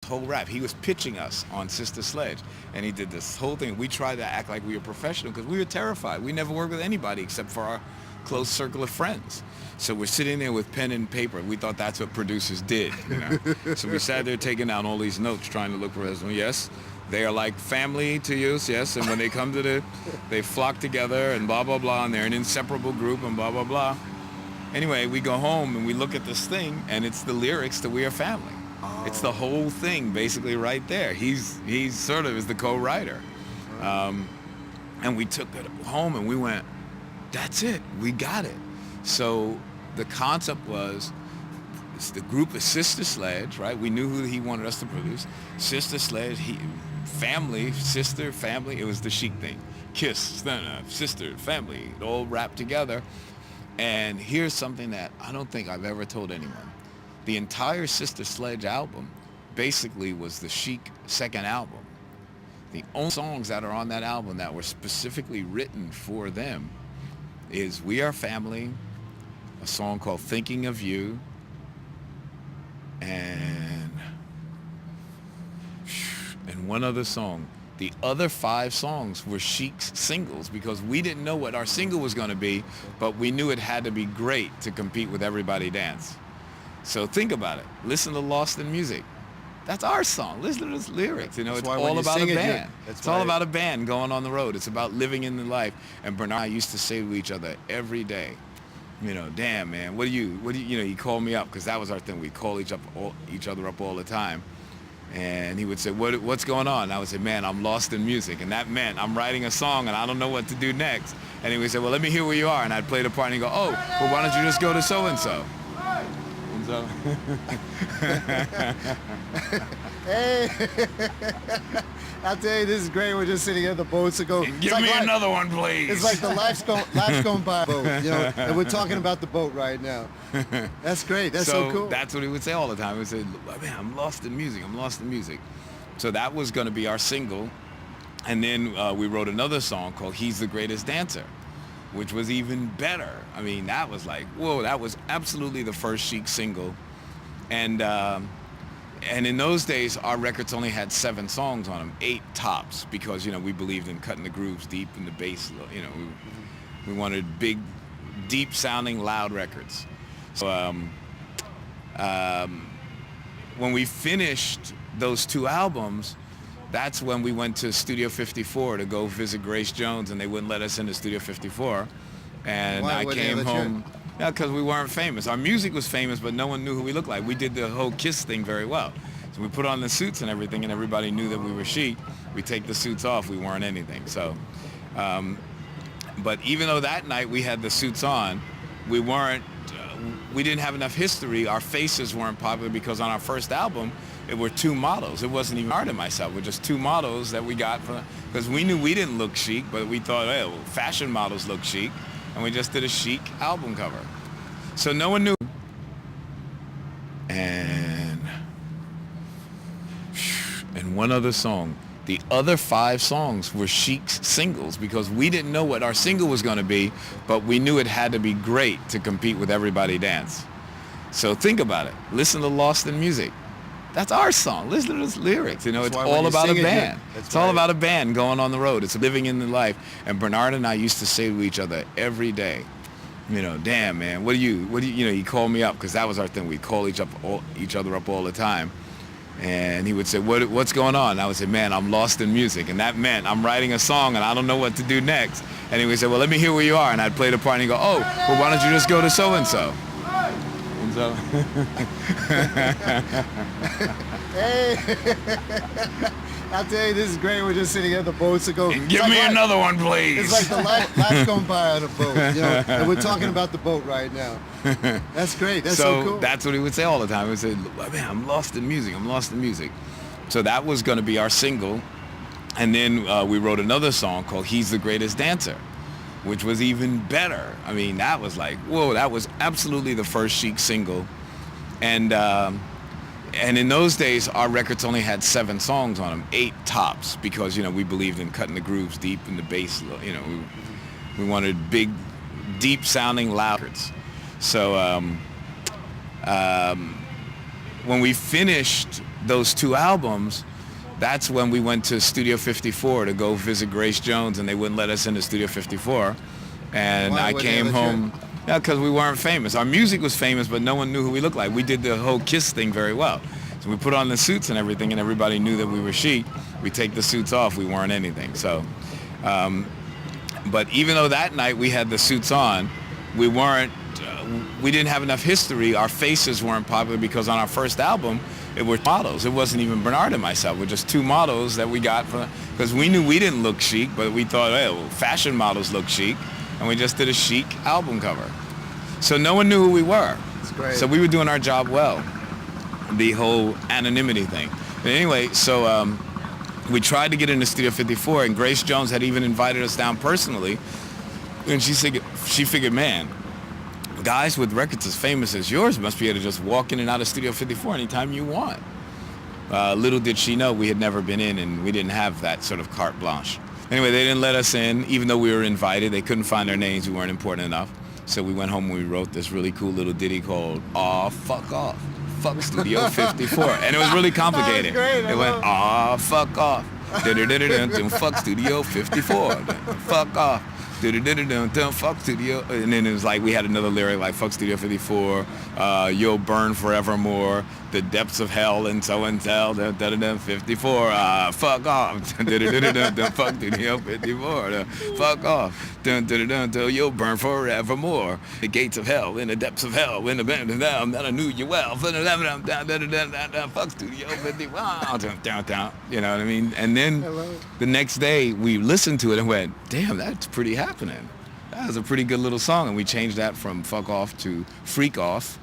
whole rap. He was pitching us on Sister Sledge, and he did this whole thing. We tried to act like we were professional because we were terrified. We never worked with anybody except for our close circle of friends. So we're sitting there with pen and paper. We thought that's what producers did, you know. So we sat there taking down all these notes, trying to look for us. Yes, they are like family to you, yes. And when they come to they flock together and blah, blah, blah, and they're an inseparable group and blah, blah, blah. Anyway, we go home and we look at this thing, and it's the lyrics to We Are Family. Oh. It's the whole thing basically right there. He's sort of is the co-writer. And we took it home and we went, that's it, we got it. So the concept was, the group is Sister Sledge, right? We knew who he wanted us to produce. Sister Sledge, family, sister, family, it was the Chic thing. Kiss, sister, family, it all wrapped together. And here's something that I don't think I've ever told anyone. The entire Sister Sledge album basically was the Chic second album. The only songs that are on that album that were specifically written for them is We Are Family, a song called Thinking of You, and one other song. The other 5 songs were Chic's singles because we didn't know what our single was going to be, but we knew it had to be great to compete with Everybody Dance. So think about it. Listen to Lost in Music. That's our song. Listen to those lyrics. You know, it's all about a band. It's all about a band going on the road. It's about living in the life. And Bernard and I used to say to each other every day, you know, damn, man, what do you know, he called me up because that was our thing. We call each other up all the time. And he would say, what's going on? And I would say, man, I'm lost in music. And that meant I'm writing a song and I don't know what to do next. And he would say, well, let me hear where you are. And I'd play the part and he'd go, oh, well, why don't you just go to so-and-so? And so. Hey, I'll tell you, this is great. We're just sitting at the boat to go. Give me another one, please. It's like the life's going by boat, you know. And we're talking about the boat right now. That's great. That's so cool. That's what he would say all the time. He would say, man, I'm lost in music. I'm lost in music. So that was going to be our single. And then we wrote another song called He's the Greatest Dancer, which was even better. I mean, that was like, whoa, that was absolutely the first Chic single. And in those days, our records only had 7 songs on them, 8 tops, because, you know, we believed in cutting the grooves deep in the bass. You know, we wanted big, deep-sounding, loud records. So when we finished those 2 albums, that's when we went to Studio 54 to go visit Grace Jones, and they wouldn't let us into Studio 54. And I came home. Yeah, because we weren't famous. Our music was famous, but no one knew who we looked like. We did the whole Kiss thing very well. So we put on the suits and everything, and everybody knew that we were Chic. We take the suits off, we weren't anything. So, but even though that night we had the suits on, we didn't have enough history. Our faces weren't popular because on our first album, it were 2 models. It wasn't even Art and myself. It were just 2 models that we got because we knew we didn't look chic, but we thought, hey, well, fashion models look chic. And we just did a Chic album cover. So no one knew. And one other song. The other 5 songs were Chic's singles because we didn't know what our single was going to be, but we knew it had to be great to compete with Everybody Dance. So think about it. Listen to Lost in Music. That's our song. Listen to those lyrics. You know, it's all about a band. It's all about a band going on the road. It's living in the life. And Bernard and I used to say to each other every day, you know, damn, man, what do you know, he called me up because that was our thing. We call each other up all the time. And he would say, what's going on? And I would say, man, I'm lost in music. And that meant I'm writing a song and I don't know what to do next. And he would say, well, let me hear where you are. And I'd play the part and he'd go, oh, well, why don't you just go to so-and-so? And so. Hey, I'll tell you, this is great. We're just sitting at the boat to go. Give me another one, please. It's like the life's going by on a boat, you know. And we're talking about the boat right now. That's great. That's so cool. That's what he would say all the time. He would say, man, I'm lost in music. I'm lost in music. So that was going to be our single. And then we wrote another song called He's the Greatest Dancer, which was even better. I mean, that was like, whoa, that was absolutely the first Chic single. And in those days, our records only had 7 songs on them, 8 tops, because, you know, we believed in cutting the grooves deep in the bass. You know, we wanted big, deep-sounding loud records. So when we finished those 2 albums, that's when we went to Studio 54 to go visit Grace Jones, and they wouldn't let us into Studio 54. And Why I wouldn't came they let you home, yeah, because we weren't famous. Our music was famous, but no one knew who we looked like. We did the whole Kiss thing very well. So we put on the suits and everything, and everybody knew that we were Chic. We take the suits off, we weren't anything. So, but even though that night we had the suits on, we didn't have enough history. Our faces weren't popular because on our first album, it were models. It wasn't even Bernard and myself. We're just 2 models that we got because we knew we didn't look chic, but we thought, hey, well, fashion models look chic, and we just did a Chic album cover. So no one knew who we were. That's great. So we were doing our job well. The whole anonymity thing. But anyway, so we tried to get into Studio 54, and Grace Jones had even invited us down personally, and she figured, man, guys with records as famous as yours must be able to just walk in and out of Studio 54 anytime you want. Little did she know we had never been in, and we didn't have that sort of carte blanche. Anyway, they didn't let us in, even though we were invited. They couldn't find our names. We weren't important enough. So we went home and we wrote this really cool little ditty called Aw, Fuck Off. Fuck Studio 54. And it was really complicated. Great. It went, aw, fuck off. Fuck Studio 54. Fuck off. Fuck Studio. And then it was like, we had another lyric like, fuck Studio 54, you'll burn forevermore, the depths of hell and so and tell, 54, fuck off. Fuck Studio 54, fuck off. You'll burn forevermore, the gates of hell, in the depths of hell, in the bend of them that I knew you well. Fuck Studio 54. You know what I mean? And then the next day we listened to it and went, damn, that's pretty happening. That was a pretty good little song, and we changed that from fuck off to freak off.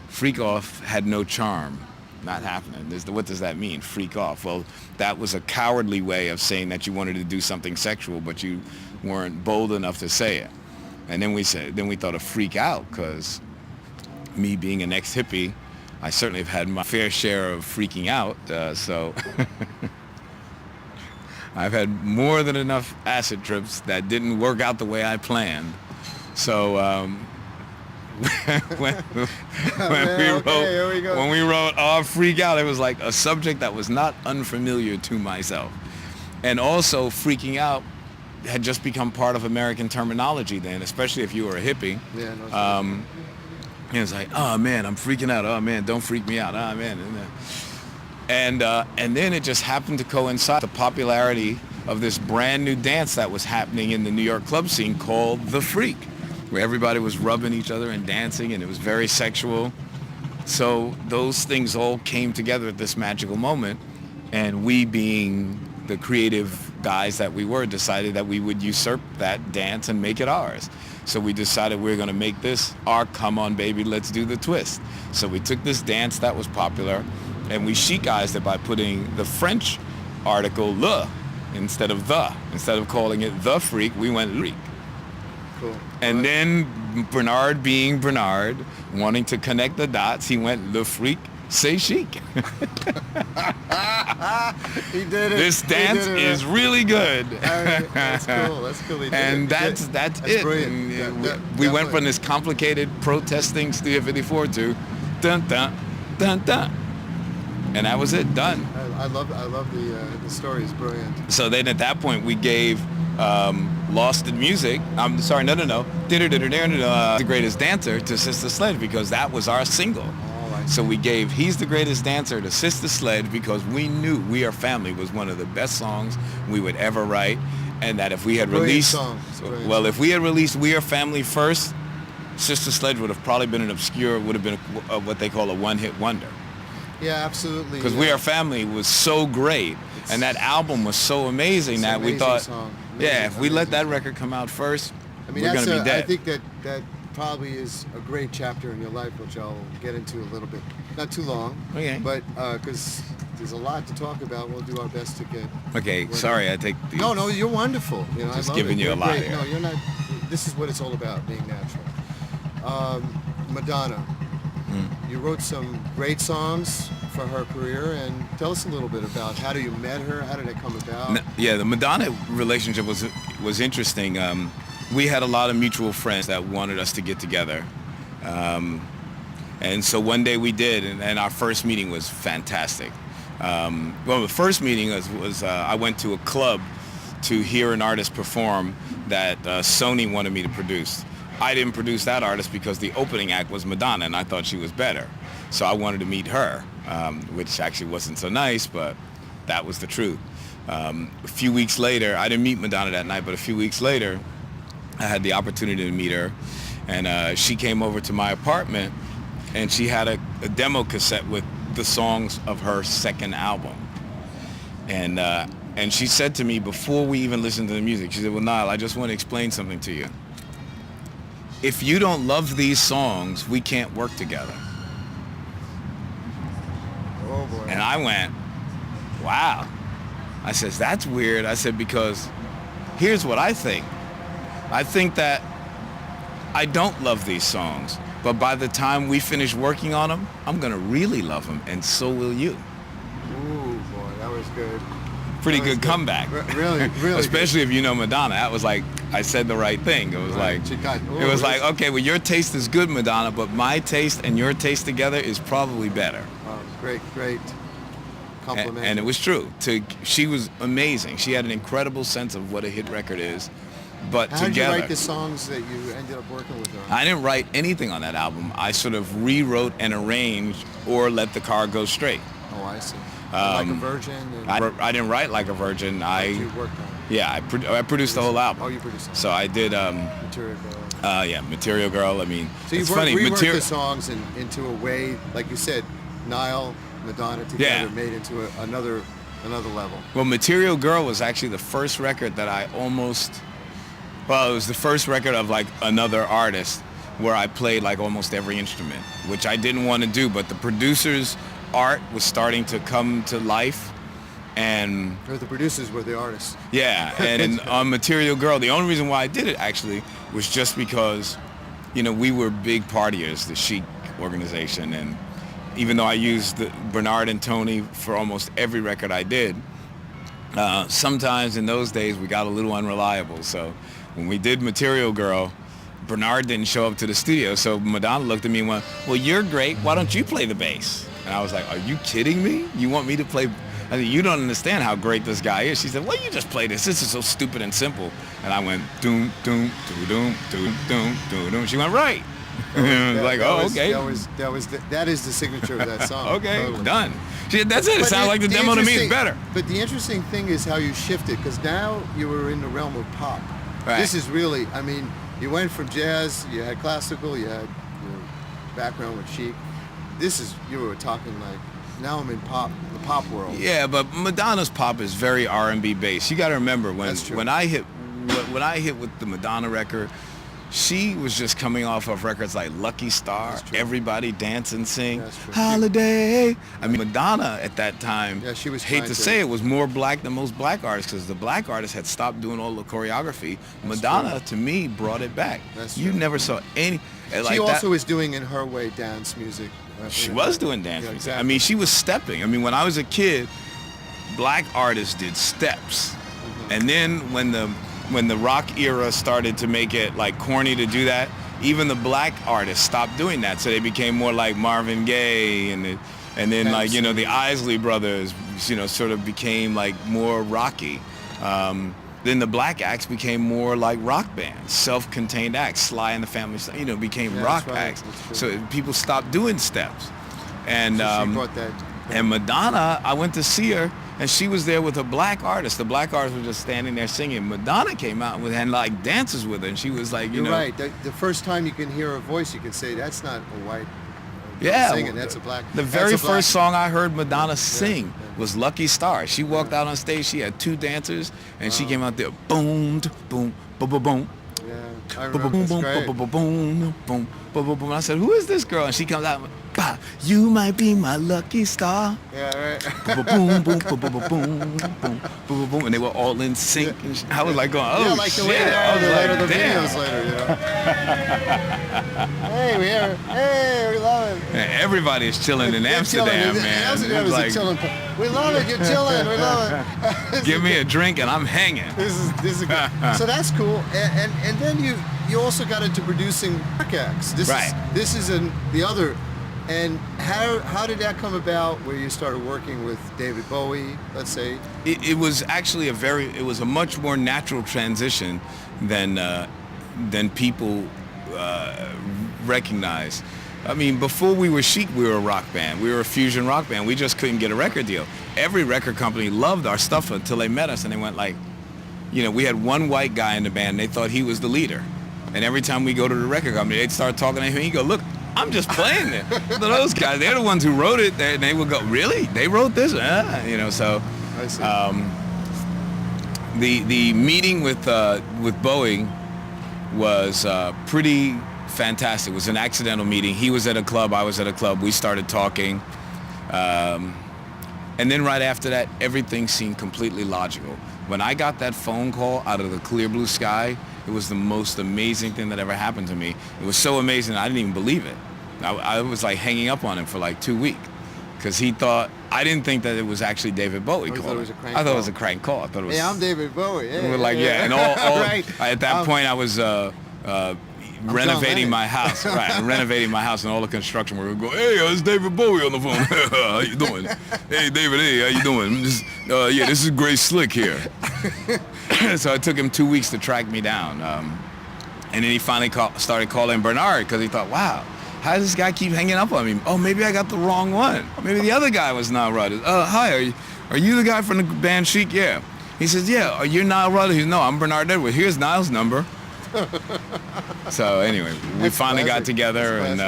Freak off had no charm. Not happening. What does that mean? Freak off. Well, that was a cowardly way of saying that you wanted to do something sexual, but you weren't bold enough to say it. And then we thought of freak out, because me being an ex-hippie, I certainly have had my fair share of freaking out. So I've had more than enough acid trips that didn't work out the way I planned. So when we wrote "Aw, Freak Out," it was like a subject that was not unfamiliar to myself. And also, freaking out had just become part of American terminology then, especially if you were a hippie. Yeah, no, it was like, oh man, I'm freaking out. Oh man, don't freak me out. Oh man. And then it just happened to coincide with the popularity of this brand new dance that was happening in the New York club scene called the Freak, where everybody was rubbing each other and dancing, and it was very sexual. So those things all came together at this magical moment, and we, being the creative guys that we were, decided that we would usurp that dance and make it ours. So we decided we were going to make this our Come On Baby, Let's Do the Twist. So we took this dance that was popular, and we chicized it by putting the French article le instead of the. Instead of calling it the Freak, we went Freak. Cool. And then Bernard, being Bernard, wanting to connect the dots, he went Le Freak, c'est chic. He did it. This dance is really good. That's cool. That's cool. He did And it. that's it. Brilliant. And we went from this complicated protesting Studio 54 to dun dun dun dun. And that was it, done. I love the story. It's brilliant. So then at that point we gave Lost in Music, The Greatest Dancer to Sister Sledge, because that was our single. So we gave He's the Greatest Dancer to Sister Sledge because we knew We Are Family was one of the best songs we would ever write, and that if we had released, if we had released We Are Family first, Sister Sledge would have probably been would have been what they call a one-hit wonder. Yeah, absolutely. Because We Are Family was so great, and that album was so amazing that we thought, if we let that record come out first, we're going to be dead. I think that probably is a great chapter in your life, which I'll get into a little bit. Not too long, but because there's a lot to talk about, we'll do our best to get. Okay, sorry, I take these. No, you're wonderful. You know, just I love giving it. you a lot here. No, you're not. This is what it's all about, being natural. Madonna. You wrote some great songs for her career, and tell us a little bit about how you met her, how did it come about? Yeah, the Madonna relationship was interesting. We had a lot of mutual friends that wanted us to get together. And so one day we did, and our first meeting was fantastic. Well, the first meeting was I went to a club to hear an artist perform that Sony wanted me to produce. I didn't produce that artist because the opening act was Madonna, and I thought she was better. So I wanted to meet her, which actually wasn't so nice, but that was the truth. A few weeks later, I didn't meet Madonna that night, but a few weeks later, I had the opportunity to meet her, and she came over to my apartment, and she had a demo cassette with the songs of her second album. And she said to me before we even listened to the music, she said, well, Nile, I just want to explain something to you. If you don't love these songs, we can't work together. Oh, boy. And I went, wow. I says, that's weird. I said, because here's what I think. I think that I don't love these songs, but by the time we finish working on them, I'm going to really love them, and so will you. Ooh, boy, that was good. Pretty good comeback. Really, really. Especially if you know Madonna. That was like, I said the right thing. It was Right. it was like, okay, well, your taste is good, Madonna, but my taste and your taste together is probably better. Great compliment. And it was true. She was amazing. She had an incredible sense of what a hit record is. But How together, did you write the songs that you ended up working with her on? I didn't write anything on that album. I sort of rewrote and arranged or let the car go straight. Oh, I see. Like a Virgin? And I didn't write Like a Virgin. you worked on it? Yeah, I produced the whole album. Oh, you produced it. So I did, Material Girl. yeah, Material Girl. I mean, So you it's funny. reworked the songs into a way, like you said, Nile, Madonna together Yeah. made into another level. Well, Material Girl was actually the first record that I it was the first record of like another artist where I played like almost every instrument, which I didn't want to do, but the producer's art was starting to come to life. And Or the producers were the artists. yeah, and on Material Girl, the only reason why I did it actually was just because, you know, we were big partiers, the Chic organization, and even though I used Bernard and Tony for almost every record I did, sometimes in those days we got a little unreliable. So when we did Material Girl, Bernard didn't show up to the studio, so Madonna looked at me and went, well, you're great, why don't you play the bass? And I was like, are you kidding me? You want me to play? I mean, you don't understand how great this guy is. She said, well, you just play this. This is so stupid and simple. And I went, doom, doom, doom, doom, doom, doom, doom, doom. She went, right. I was like, oh, okay. That is the signature of that song. Okay, Totally. done. That's it. It sounds like the demo to me is better. But the interesting thing is how you shifted, because now you were in the realm of pop. Right. This is really, I mean, you went from jazz, you had classical, you had your background with Chic. You were talking like, now I'm in the pop world. Yeah, but Madonna's pop is very R&B based. You got to remember when I hit with the Madonna record, she was just coming off of records like Lucky Star, Everybody Dance and Sing, Holiday. I mean, Madonna at that time, yeah, she was hate to say it, was more black than most black artists because the black artists had stopped doing all the choreography. Madonna, to me, brought it back. You never saw any. She also was doing, in her way, dance music. She was doing dance music. Exactly. I mean, she was stepping. I mean, when I was a kid, black artists did steps. And then when the rock era started to make it like corny to do that, even the black artists stopped doing that. So they became more like Marvin Gaye and then like, you know, the Isley Brothers, you know, sort of became like more rocky. Then the black acts became more like rock bands, self-contained acts. Sly and the Family Stone, you know, became rock acts. So people stopped doing steps. And she brought that. And Madonna, I went to see her, and she was there with a black artist. The black artist was just standing there singing. Madonna came out and had like dances with her, and she was like, you know. You're right. The first time you can hear her voice, you can say that's not a white. Singing. That's a black. The very first song I heard Madonna sing was Lucky Star. She walked out on stage. She had two dancers, and she came out there, boom, boom, boom, boom, boom. I remember. Boom, boom, boom, boom, boom, boom, boom, boom. I said, who is this girl? And she comes out, bah, you might be my lucky star. Yeah, right. Boom, boom, boom, boom, boom, boom, boom, boom, boom, and they were all in sync. And I was like going, oh like shit! The way I was like, the damn. videos later, you know. Hey, we love it. And everybody is chilling in Amsterdam, man. Amsterdam is like, chilling. We love it. You're chilling. We love it. Give me a drink and I'm hanging. This is good. So that's cool. And then you also got into producing rock acts. This is the other And how did that come about where you started working with David Bowie, let's say? It was actually it was a much more natural transition than people recognize. I mean, before we were Chic, we were a rock band. We were a fusion rock band. We just couldn't get a record deal. Every record company loved our stuff until they met us and they went like, you know, we had one white guy in the band. They thought he was the leader. And every time we go to the record company, they'd start talking to him. He'd go, look, I'm just playing it. So those guys, they're the ones who wrote it. They would go, really? They wrote this? You know, so I see. The meeting with Bowie was pretty fantastic. It was an accidental meeting. He was at a club, I was at a club. We started talking. And then right after that, everything seemed completely logical. When I got that phone call out of the clear blue sky, it was the most amazing thing that ever happened to me. It was so amazing, I didn't even believe it. I was like hanging up on him for like 2 weeks because I didn't think that it was actually David Bowie calling. I thought it was a crank call. I thought it was. Hey, I'm David Bowie. Yeah, we were like, yeah. And right. At that point, I was renovating my house, right? Renovating my house, and all the construction workers would go, "Hey, it's David Bowie on the phone. How you doing? Hey, David. Hey, how you doing? Yeah, this is Grace Slick here." So it took him 2 weeks to track me down, and then he finally started calling Bernard because he thought, "Wow, how does this guy keep hanging up on me? Oh, maybe I got the wrong one. Maybe the other guy was Nile Rodgers. Hi, are you the guy from the band Chic? Yeah." He says, "Yeah, are you Nile Rodgers?" He says, "No, I'm Bernard Edwards. Here's Nile's number." So anyway, we finally got together, and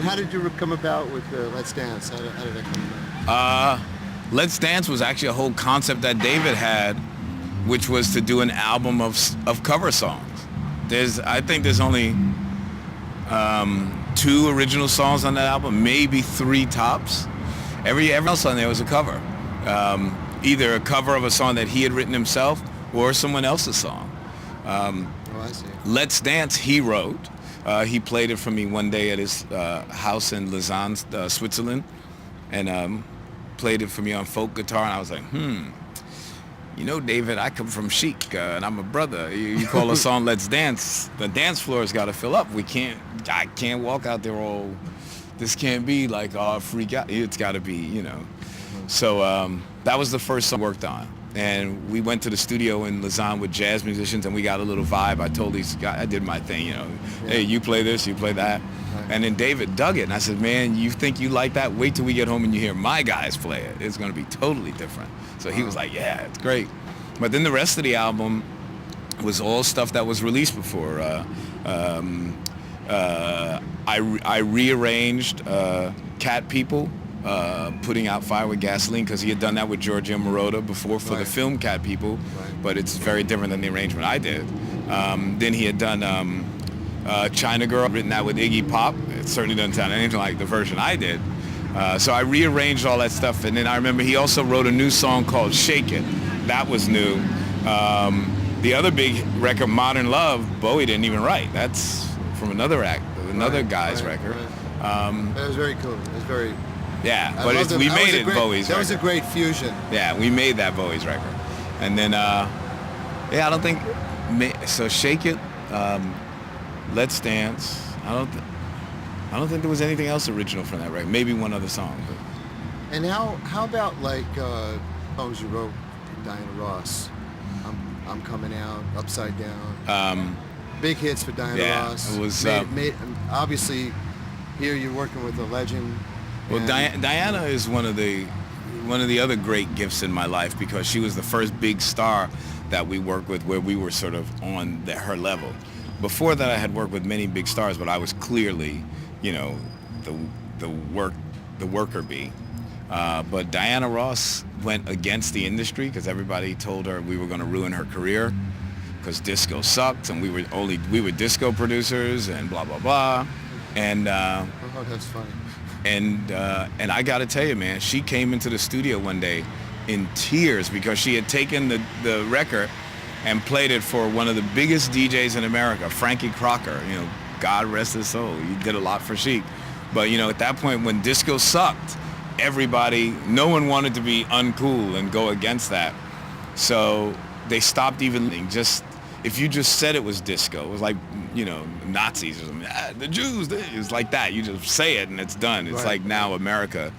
how did you come about with Let's Dance? How did that come about? Let's Dance was actually a whole concept that David had, which was to do an album of cover songs. I think there's only 2 original songs on that album, maybe 3 tops. Every else on there was a cover, either a cover of a song that he had written himself or someone else's song. I see. Let's Dance, he wrote. He played it for me one day at his house in Lausanne, Switzerland, and played it for me on folk guitar. And I was like, you know, David, I come from Chic, and I'm a brother. You call a song Let's Dance, the dance floor's got to fill up. I can't walk out there all, this can't be like, oh, freak out. It's got to be, you know. So that was the first song I worked on. And we went to the studio in Lausanne with jazz musicians, and we got a little vibe. I told these guys, I did my thing, you know. Yeah. Hey, you play this, you play that. Right. And then David dug it, and I said, man, you think you like that? Wait till we get home and you hear my guys play it. It's going to be totally different. So he was like, yeah, it's great. But then the rest of the album was all stuff that was released before. I rearranged Cat People, putting out Fire with Gasoline, because he had done that with Giorgio Moroder before for the film Cat People, but it's very different than the arrangement I did. Then he had done China Girl, written that with Iggy Pop. It certainly doesn't sound anything like the version I did. So I rearranged all that stuff, and then I remember he also wrote a new song called Shake It. That was new. The other big record, Modern Love, Bowie didn't even write. That's from another guy's record. That was very cool. It was very... Yeah, but we made it Bowie's record. That was a great fusion. Yeah, we made that Bowie's record. And then, I don't think... So Shake It, Let's Dance. I don't think there was anything else original from that record. Maybe one other song. But. And how about like songs you wrote, Diana Ross? I'm Coming Out, Upside Down. Big hits for Diana Ross. It was obviously here you're working with a legend. Well, Diana is one of the other great gifts in my life, because she was the first big star that we worked with where we were sort of on her level. Before that, I had worked with many big stars, but I was clearly, you know, the worker bee. But Diana Ross went against the industry because everybody told her we were going to ruin her career because disco sucked, and we were disco producers and blah blah blah. And oh, that's funny. And I got to tell you, man, she came into the studio one day in tears because she had taken the record and played it for one of the biggest DJs in America, Frankie Crocker. You know, God rest his soul. He did a lot for Chic. But, you know, at that point when disco sucked, no one wanted to be uncool and go against that. So they stopped even just, if you just said it was disco, it was like, you know, Nazis or something. The Jews, it was like that. You just say it and it's done. It's like now America,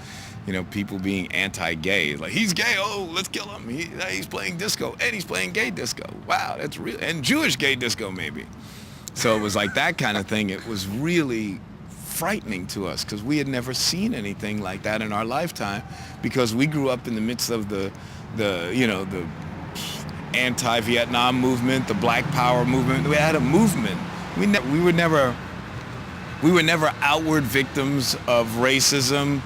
you know, people being anti-gay. It's like, he's gay, oh, let's kill him. He's playing disco, and he's playing gay disco. Wow, that's real. And Jewish gay disco, maybe. So it was like that kind of thing. It was really frightening to us because we had never seen anything like that in our lifetime, because we grew up in the midst of the you know, the anti-Vietnam movement, the Black Power movement. We had a movement. We were never outward victims of racism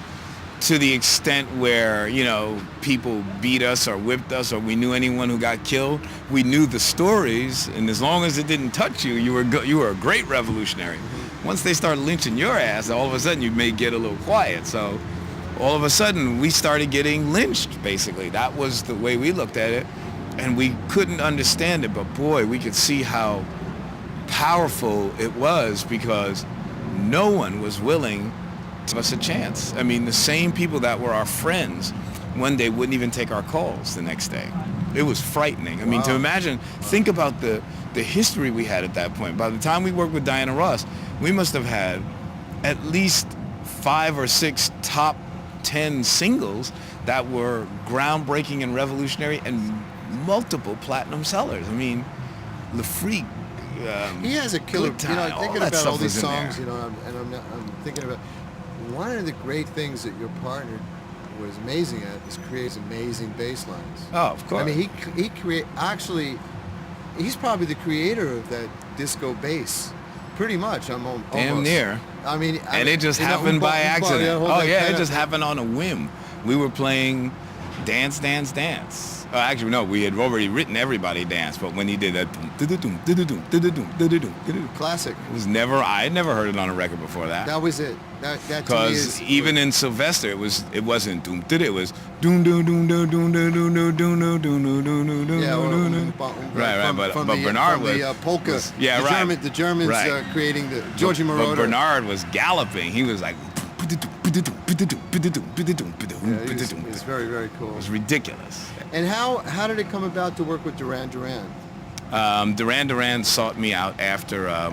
to the extent where, you know, people beat us or whipped us, or we knew anyone who got killed. We knew the stories, and as long as it didn't touch you, you were a great revolutionary. Once they started lynching your ass, all of a sudden you may get a little quiet. So all of a sudden we started getting lynched, basically. That was the way we looked at it, and we couldn't understand it, but boy, we could see how powerful it was, because no one was willing to give us a chance. I mean, the same people that were our friends one day wouldn't even take our calls the next day. It was frightening. I mean, to imagine, think about the history we had at that point. By the time we worked with Diana Ross, we must have had at least 5 or 6 top 10 singles that were groundbreaking and revolutionary, and multiple platinum sellers. I mean, Le Freak. He has a killer. Good Time, you know, thinking all that about all stuff these was in songs, there. you know, I'm thinking about one of the great things that your partner was amazing at is creates amazing bass lines. Oh, of course. I mean, he actually, he's probably the creator of that disco bass. Pretty much, almost. Damn near. I mean, And it just happened by accident. Oh yeah, it just happened on a whim. We were playing Dance, Dance, Dance. Actually, no, we had already written Everybody Dance, but when he did that, classic. it was never, I had never heard it on a record before that. That was it. That to me Because is even in Sylvester, it wasn't doom did it was doom doom doom doom doom doom doom doom doom doom doom doom doom. Right, but Bernard was the polka. Yeah, right. The Germans Right. Creating the Georgie But Moroder. Bernard was galloping. He was like, It's very, very cool. it was ridiculous. And how did it come about to work with Duran Duran? Duran Duran sought me out after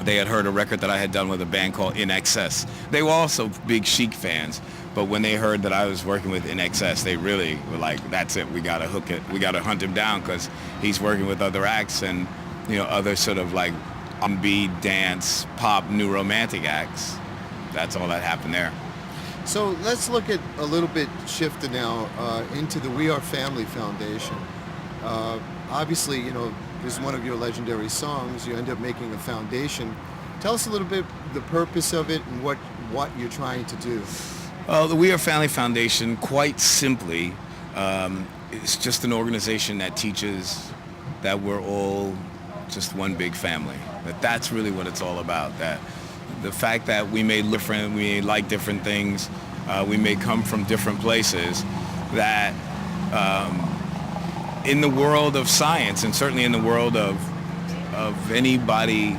they had heard a record that I had done with a band called In Excess. They were also big Chic fans, but when they heard that I was working with In Excess, they really were like, that's it, we gotta hook it, we gotta hunt him down, because he's working with other acts and, you know, other sort of like R&B, dance, pop, new romantic acts. That's all that happened there. So let's look at a little bit shifted now into the We Are Family Foundation. Obviously, you know, this is one of your legendary songs. You end up making a foundation. Tell us a little bit the purpose of it and what you're trying to do. The We Are Family Foundation, quite simply, is just an organization that teaches that we're all just one big family. That's really what it's all about. That the fact that we may like different things, we may come from different places, that in the world of science, and certainly in the world of anybody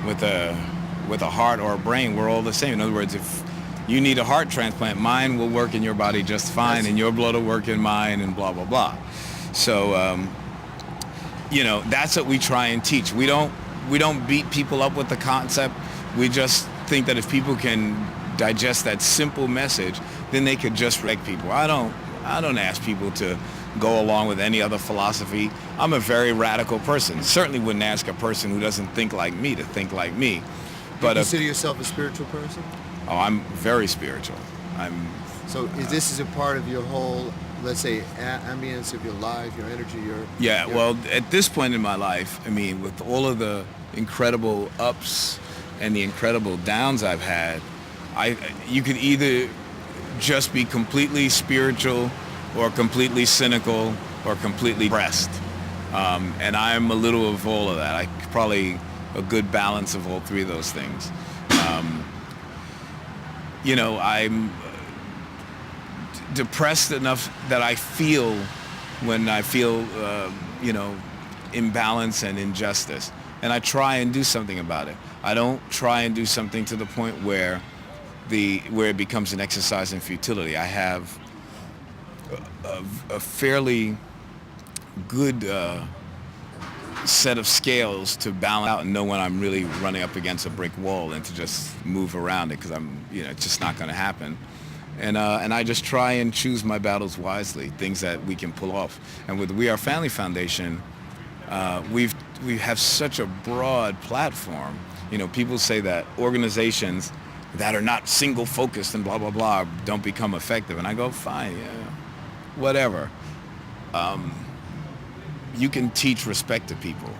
with a heart or a brain, we're all the same. In other words, if you need a heart transplant, mine will work in your body just fine, and your blood will work in mine, and blah, blah, blah. So, you know, that's what we try and teach. We don't beat people up with the concept. We just think that if people can digest that simple message, then they could just wreck people. I don't ask people to go along with any other philosophy. I'm a very radical person. Certainly wouldn't ask a person who doesn't think like me to think like me. But consider yourself a spiritual person? Oh, I'm very spiritual. So this is a part of your whole, let's say, ambience of your life, your energy, Yeah, well, at this point in my life, I mean, with all of the incredible ups and the incredible downs I've had, you could either just be completely spiritual or completely cynical or completely depressed. And I'm a little of all of that. Probably a good balance of all three of those things. You know, I'm depressed enough that I feel when I feel, you know, imbalance and injustice. And I try and do something about it. I don't try and do something to the point where it becomes an exercise in futility. I have a fairly good set of scales to balance out and know when I'm really running up against a brick wall and to just move around it, because it's just not going to happen. And I just try and choose my battles wisely, things that we can pull off. And with We Are Family Foundation, we have such a broad platform. People say that organizations that are not single focused and blah, blah, blah don't become effective. And I go, fine, yeah, whatever. You can teach respect to people.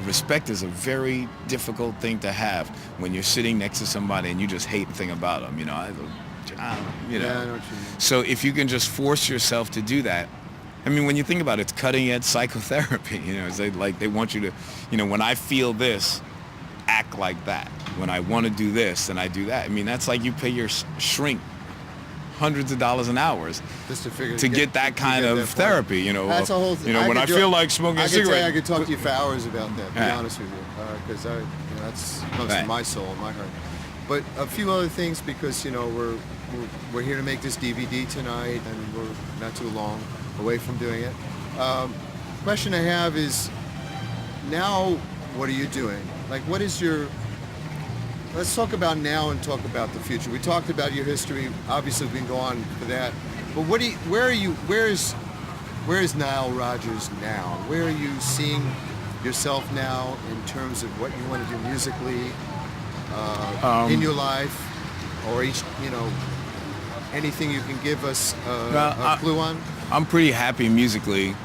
Respect is a very difficult thing to have when you're sitting next to somebody and you just hate the thing about them. Yeah, I know what you mean. So if you can just force yourself to do that, when you think about it, it's cutting edge psychotherapy. It's like they want you to, when I feel this, act like that. When I want to do this, then I do that. That's like you pay your shrink hundreds of dollars an hour just to get that kind of therapy. That's a whole thing. When I feel like smoking a cigarette. I could talk to you for hours about that. To be honest with you, because that's close to my soul and my heart. But a few other things, because we're here to make this DVD tonight, and we're not too long away from doing it. Question I have is, now what are you doing? Like, what is your... Let's talk about now and talk about the future. We talked about your history. Obviously, we can go on for that. But where is Nile Rodgers now? Where are you seeing yourself now in terms of what you want to do musically, in your life, or anything you can give us a clue on? I'm pretty happy musically.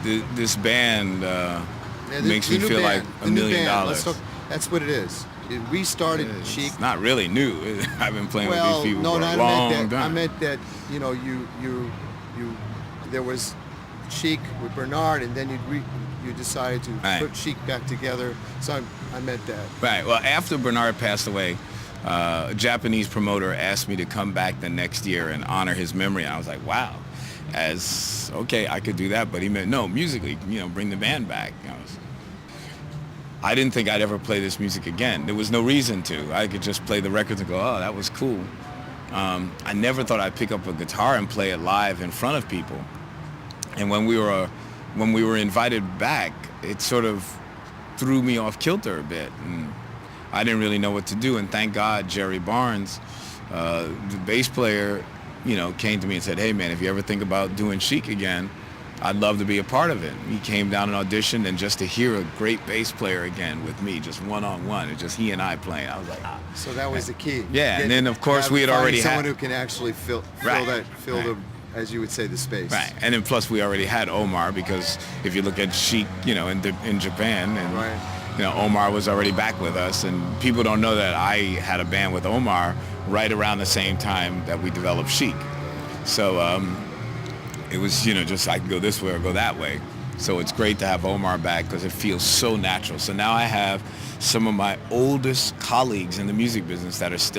This band makes me feel like $1 million. That's what it is. We started Chic. It's not really new. I've been playing with these people for a long time. I meant that there was Chic with Bernard, and then you decided to put Chic back together. So I meant that. Right. Well, after Bernard passed away, a Japanese promoter asked me to come back the next year and honor his memory. And I was like, wow. Okay, I could do that, but he meant no, musically, bring the band back. I didn't think I'd ever play this music again. There was no reason to. I could just play the records and go, oh, that was cool. I never thought I'd pick up a guitar and play it live in front of people. And when we were invited back, it sort of threw me off kilter a bit. And I didn't really know what to do. And thank God, Jerry Barnes, the bass player, came to me and said, hey, man, if you ever think about doing Chic again, I'd love to be a part of it. He came down and auditioned, and just to hear a great bass player again with me, just one-on-one, it's just he and I playing. I was like, ah. So that was the key. Yeah, and then of course we had already had someone who can actually fill the, as you would say, the space. Right, and then plus we already had Omar, because if you look at Chic, in Japan, and Omar was already back with us, and people don't know that I had a band with Omar right around the same time that we developed Chic. So. It was, just I can go this way or go that way. So it's great to have Omar back because it feels so natural. So now I have some of my oldest colleagues in the music business that are still